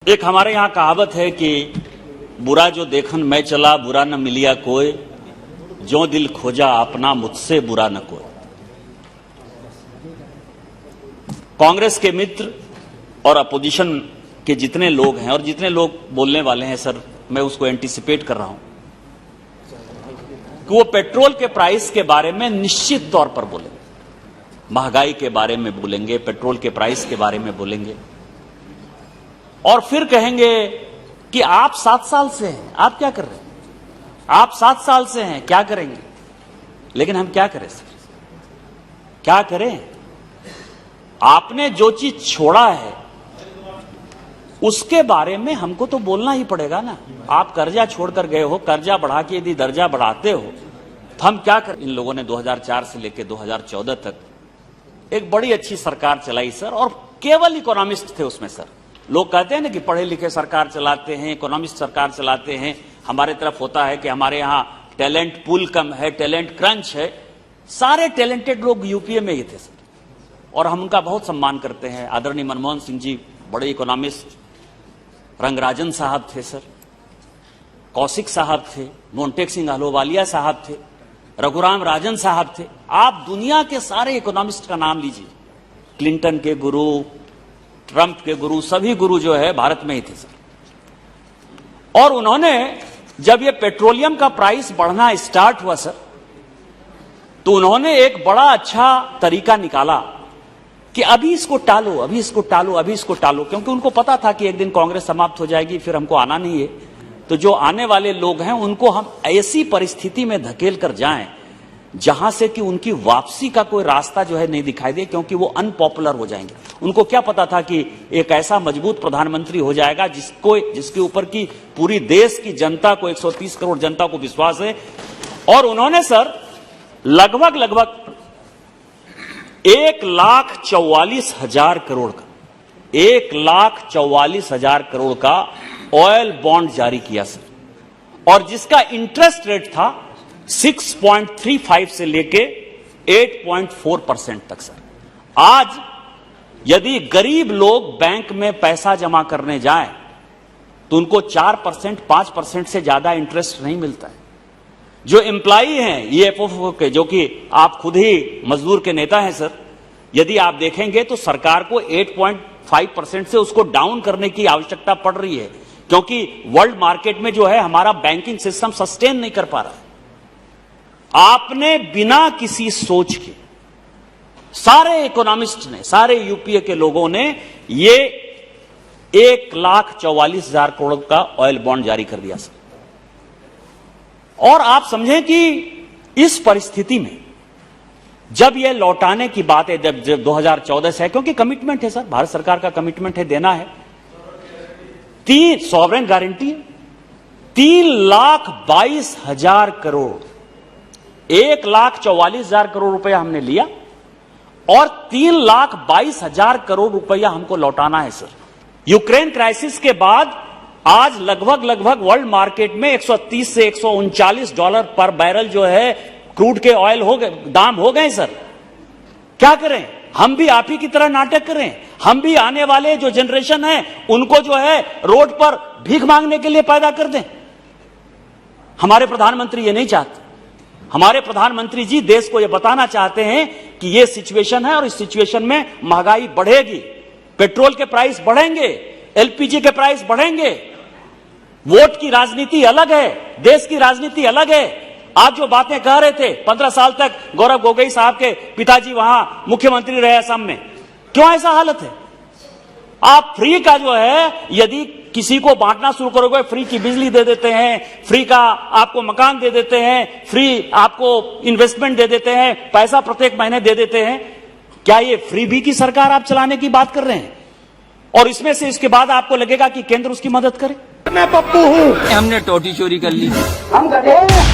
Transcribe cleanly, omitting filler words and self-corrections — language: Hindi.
एक हमारे यहाँ कहावत है कि बुरा जो देखन मैं चला बुरा न मिलिया कोई, जो दिल खोजा अपना मुझसे बुरा न कोई। कांग्रेस के मित्र और अपोजिशन के जितने लोग हैं और जितने लोग बोलने वाले हैं सर, मैं उसको एंटीसिपेट कर रहा हूं कि वो पेट्रोल के प्राइस के बारे में निश्चित तौर पर बोलेंगे, महंगाई के बारे में बोलेंगे, पेट्रोल के प्राइस के बारे में बोलेंगे और फिर कहेंगे कि आप 7 साल से हैं, आप क्या कर रहे हैं, आप 7 साल से हैं, क्या करेंगे। लेकिन हम क्या करें सर, क्या करें। आपने जो चीज छोड़ा है उसके बारे में हमको तो बोलना ही पड़ेगा ना। आप कर्जा छोड़कर गए हो, कर्जा बढ़ा के यदि दर्जा बढ़ाते हो तो हम क्या करें। इन लोगों ने 2004 से लेकर 2014 तक एक बड़ी अच्छी सरकार चलाई सर, और केवल इकोनॉमिस्ट थे उसमें सर। लोग कहते हैं ना कि पढ़े लिखे सरकार चलाते हैं, इकोनॉमिस्ट सरकार चलाते हैं। हमारे तरफ होता है कि हमारे यहां टैलेंट पूल कम है, टैलेंट क्रंच है। सारे टैलेंटेड लोग यूपीए में ही थे सर, और हम उनका बहुत सम्मान करते हैं। आदरणीय मनमोहन सिंह जी बड़े इकोनॉमिस्ट, रंगराजन साहब थे सर, कौशिक साहब थे, मोन्टेक सिंह अहलूवालिया साहब थे, रघुराम राजन साहब थे। आप दुनिया के सारे इकोनॉमिस्ट का नाम लीजिए, क्लिंटन के गुरु, ट्रंप के गुरु, सभी गुरु जो है भारत में ही थे सर। और उन्होंने जब ये पेट्रोलियम का प्राइस बढ़ना स्टार्ट हुआ सर, तो उन्होंने एक बड़ा अच्छा तरीका निकाला कि अभी इसको टालो, अभी इसको टालो, अभी इसको टालो, क्योंकि उनको पता था कि एक दिन कांग्रेस समाप्त हो जाएगी, फिर हमको आना नहीं है। तो जो आने वाले लोग हैं उनको हम ऐसी परिस्थिति में धकेल कर जाएं जहां से कि उनकी वापसी का कोई रास्ता जो है नहीं दिखाई दे, क्योंकि वो अनपॉपुलर हो जाएंगे। उनको क्या पता था कि एक ऐसा मजबूत प्रधानमंत्री हो जाएगा जिसके ऊपर की पूरी देश की जनता को, 130 करोड़ जनता को विश्वास है। और उन्होंने सर लगभग 1,44,000 करोड़ का 1,44,000 करोड़ का ऑयल बॉन्ड जारी किया सर, और जिसका इंटरेस्ट रेट था 6.35 से लेके 8.4% तक सर। आज यदि गरीब लोग बैंक में पैसा जमा करने जाएं तो उनको 4%, 5% से ज्यादा इंटरेस्ट नहीं मिलता है। जो एम्प्लॉई हैं ईएफओ के, जो कि आप खुद ही मजदूर के नेता हैं सर, यदि आप देखेंगे तो सरकार को 8.5% से उसको डाउन करने की आवश्यकता पड़ रही है, क्योंकि वर्ल्ड मार्केट में जो है हमारा बैंकिंग सिस्टम सस्टेन नहीं कर पा रहा है। आपने बिना किसी सोच के, सारे इकोनॉमिस्ट ने, सारे यूपीए के लोगों ने ये 1,44,000 करोड़ का ऑयल बॉन्ड जारी कर दिया सर। और आप समझें कि इस परिस्थिति में जब ये लौटाने की बात है, जब 2014 से है, क्योंकि कमिटमेंट है सर, भारत सरकार का कमिटमेंट है, देना है, 3 सॉवरेन गारंटी है, 3,22,000 करोड़, 1,44,000 करोड़ रुपया हमने लिया और 3,22,000 करोड़ रुपया हमको लौटाना है सर। यूक्रेन क्राइसिस के बाद आज लगभग वर्ल्ड मार्केट में 130 से 139 डॉलर पर बैरल जो है क्रूड के ऑयल हो गए, दाम हो गए सर। क्या करें, हम भी आप ही की तरह नाटक करें, हम भी आने वाले जो जनरेशन है उनको जो है रोड पर भीख मांगने के लिए पैदा कर दें। हमारे प्रधानमंत्री ये नहीं चाहते। हमारे प्रधानमंत्री जी देश को ये बताना चाहते हैं कि ये सिचुएशन है और इस सिचुएशन में महंगाई बढ़ेगी, पेट्रोल के प्राइस बढ़ेंगे, एलपीजी के प्राइस बढ़ेंगे। वोट की राजनीति अलग है, देश की राजनीति अलग है। आज जो बातें कह रहे थे, 15 साल तक गौरव गोगोई साहब के पिताजी वहां मुख्यमंत्री रहे असम में, क्यों ऐसा हालत है। आप फ्री का जो है यदि किसी को बांटना शुरू करोगे, फ्री की बिजली दे देते हैं, फ्री का आपको मकान दे देते हैं, फ्री आपको इन्वेस्टमेंट दे देते हैं, पैसा प्रत्येक महीने दे देते हैं। क्या ये फ्री बी की सरकार आप चलाने की बात कर रहे हैं? और इसमें से इसके बाद आपको लगेगा कि केंद्र उसकी मदद करे। मैं पप्पू हूँ, हमने टोटी चोरी कर ली, हम गधे हैं।